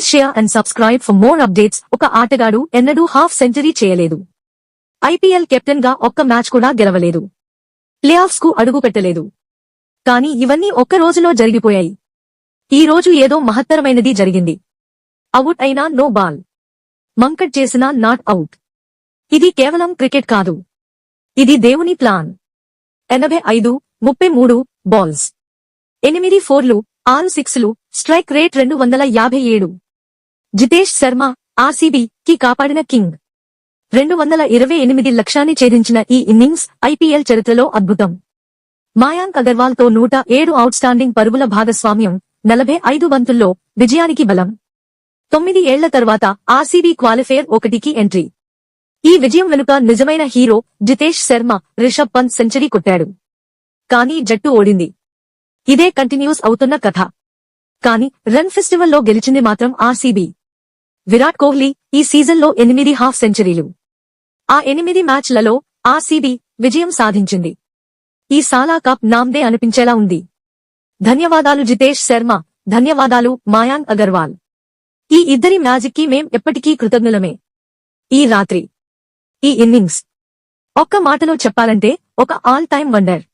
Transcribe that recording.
Please share and subscribe for more updates. ఒక ఆటగాడు ఎన్నడూ హాఫ్ సెంచరీ చేయలేదు. ఐపీఎల్ కెప్టెన్ గా ఒక్క మ్యాచ్ కూడా గెలవలేదు. ప్లే ఆఫ్స్ కు అడుగు పెట్టలేదు. కానీ ఇవన్నీ ఒక్క రోజులో జరిగిపోయాయి. ఈ రోజు ఏదో మహత్తరమైనది జరిగింది. అవుట్ అయినా నో బాల్, మంకట్ చేసినా నాట్ అవుట్. ఇది కేవలం క్రికెట్ కాదు, ఇది దేవుని ప్లాన్. 85-33 బాల్స్, 8 ఫోర్లు, 6 సిక్స్లు, strike rate 257. Jitesh Sharma RCB కి కాపాడిన కింగ్. 228 లక్ష్యాన్ని ఛేదించిన ఈ ఇన్నింగ్స్ ఐపీఎల్ చరిత్రలో అద్భుతం. మాయాంక్ అగర్వాల్ తో 107 అవుట్స్టాండింగ్ పరుగుల భాగస్వామ్యం, 45 బంతుల్లో విజయానికి బలం. 9 ఏళ్ల తర్వాత ఆర్సీబీ క్వాలిఫైయర్ 1కి ఎంట్రీ. ఈ విజయం వెనుక నిజమైన హీరో జితేష్ శర్మ. రిషబ్ పంత్ సెంచరీ కొట్టాడు, కానీ జట్టు ఓడింది. ఇదే కంటిన్యూస్ అవుతున్న కథ. కానీ రన్ ఫెస్టివల్లో గెలిచింది మాత్రం ఆర్సీబీ. విరాట్ కోహ్లీ ఈ సీజన్లో 8 హాఫ్ సెంచరీలు. ఆ 8 మ్యాచ్లలో ఆర్సీబీ విజయం సాధించింది. ఈ సాలా కప్ నామ్దే అనిపించేలా ఉంది. ధన్యవాదాలు జితేష్ శర్మ, ధన్యవాదాలు మాయాంక్ అగర్వాల్. ఈ ఇద్దరి మ్యాజిక్ కి మేం ఎప్పటికీ కృతజ్ఞులమే. ఈ రాత్రి, ఈ ఇన్నింగ్స్ ఒక్క మాటలో చెప్పాలంటే ఒక ఆల్ టైమ్ వండర్.